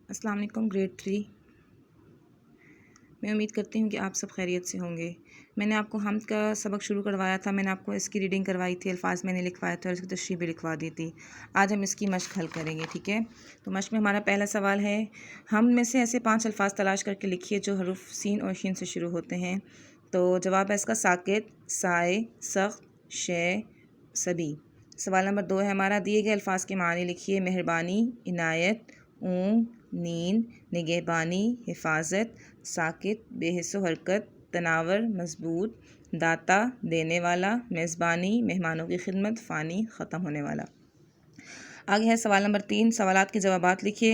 السلام علیکم گریڈ 3۔ میں امید کرتی ہوں کہ آپ سب خیریت سے ہوں گے۔ میں نے آپ کو حمد کا سبق شروع کروایا تھا، میں نے آپ کو اس کی ریڈنگ کروائی تھی، الفاظ میں نے لکھوائے تھے اور اس کی تشریح بھی لکھوا دی تھی۔ آج ہم اس کی مشق حل کریں گے، ٹھیک ہے؟ تو مشق میں ہمارا پہلا سوال ہے، ہم میں سے ایسے 5 الفاظ تلاش کر کے لکھیے جو حروف سین اور شین سے شروع ہوتے ہیں۔ تو جواب ہے اس کا ساکت، سائے، سخت، شے، سبھی۔ سوال نمبر 2 ہے ہمارا، دیے گئے الفاظ کے معنی لکھیے۔ مہربانی، عنایت، اونگ، نیند، نگہبانی، حفاظت، ساکت، بے حس و حرکت، تناور، مضبوط، داتا، دینے والا، میزبانی، مہمانوں کی خدمت، فانی، ختم ہونے والا۔ آگے ہے سوال نمبر 3، سوالات کے جوابات لکھیے۔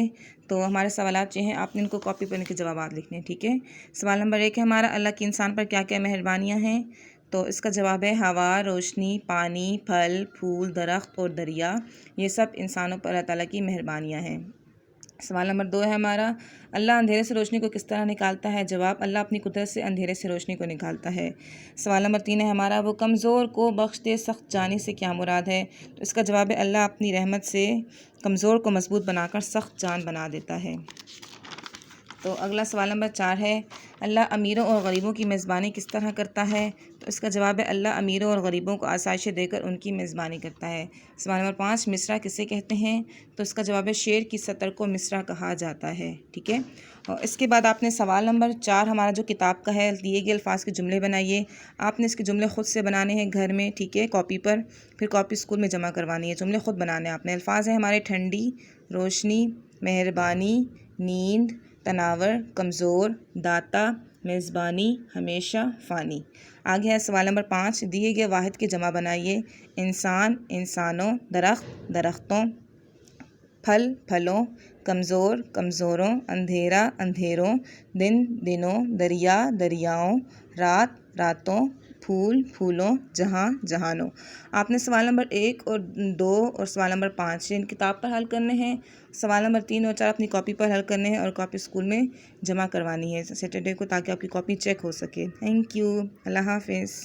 تو ہمارے سوالات جو ہیں آپ نے ان کو کاپی پر ان کے جوابات لکھنے ہیں، ٹھیک ہے؟ سوال نمبر 1 ہے ہمارا، اللہ کی انسان پر کیا کیا مہربانیاں ہیں؟ تو اس کا جواب ہے ہوا، روشنی، پانی، پھل، پھول، درخت اور دریا، یہ سب انسانوں پر اللہ تعالیٰ کی مہربانیاں ہیں۔ سوال نمبر 2 ہے ہمارا، اللہ اندھیرے سے روشنی کو کس طرح نکالتا ہے؟ جواب، اللہ اپنی قدرت سے اندھیرے سے روشنی کو نکالتا ہے۔ سوال نمبر 3 ہے ہمارا، وہ کمزور کو بخش دے سخت جانی سے کیا مراد ہے؟ تو اس کا جواب ہے اللہ اپنی رحمت سے کمزور کو مضبوط بنا کر سخت جان بنا دیتا ہے۔ تو اگلا سوال نمبر 4 ہے، اللہ امیروں اور غریبوں کی میزبانی کس طرح کرتا ہے؟ تو اس کا جواب ہے اللہ امیروں اور غریبوں کو آسائشیں دے کر ان کی میزبانی کرتا ہے۔ سوال نمبر 5، مصرع کسے کہتے ہیں؟ تو اس کا جواب ہے شعر کی سطر کو مصرع کہا جاتا ہے، ٹھیک ہے؟ اور اس کے بعد آپ نے سوال نمبر 4 ہمارا جو کتاب کا ہے، دیے گئے الفاظ کے جملے بنائیے۔ آپ نے اس کے جملے خود سے بنانے ہیں گھر میں، ٹھیک ہے، کاپی پر، پھر کاپی اسکول میں جمع کروانی ہے، جملے خود بنانے ہیں آپ نے۔ الفاظ ہیں ہمارے ٹھنڈی، روشنی، مہربانی، نیند، تناور، کمزور، داتا، میزبانی، ہمیشہ، فانی۔ آگے ہے سوال نمبر 5، دیے گئے واحد کے جمع بنائیے۔ انسان، انسانوں، درخت، درختوں، پھل، پھلوں، کمزور، کمزوروں، اندھیرا، اندھیروں، دن، دنوں، دریا، دریاؤں، رات، راتوں، پھول، پھولوں، جہاں، جہانوں۔ آپ نے سوال نمبر 1 اور 2 اور سوال نمبر 5 ان کتاب پر حل کرنے ہیں۔ سوال نمبر 3 اور 4 اپنی کاپی پر حل کرنے ہیں اور کاپی اسکول میں جمع کروانی ہے سیٹرڈے کو، تاکہ آپ کی کاپی چیک ہو سکے۔ تھینک یو، اللہ حافظ۔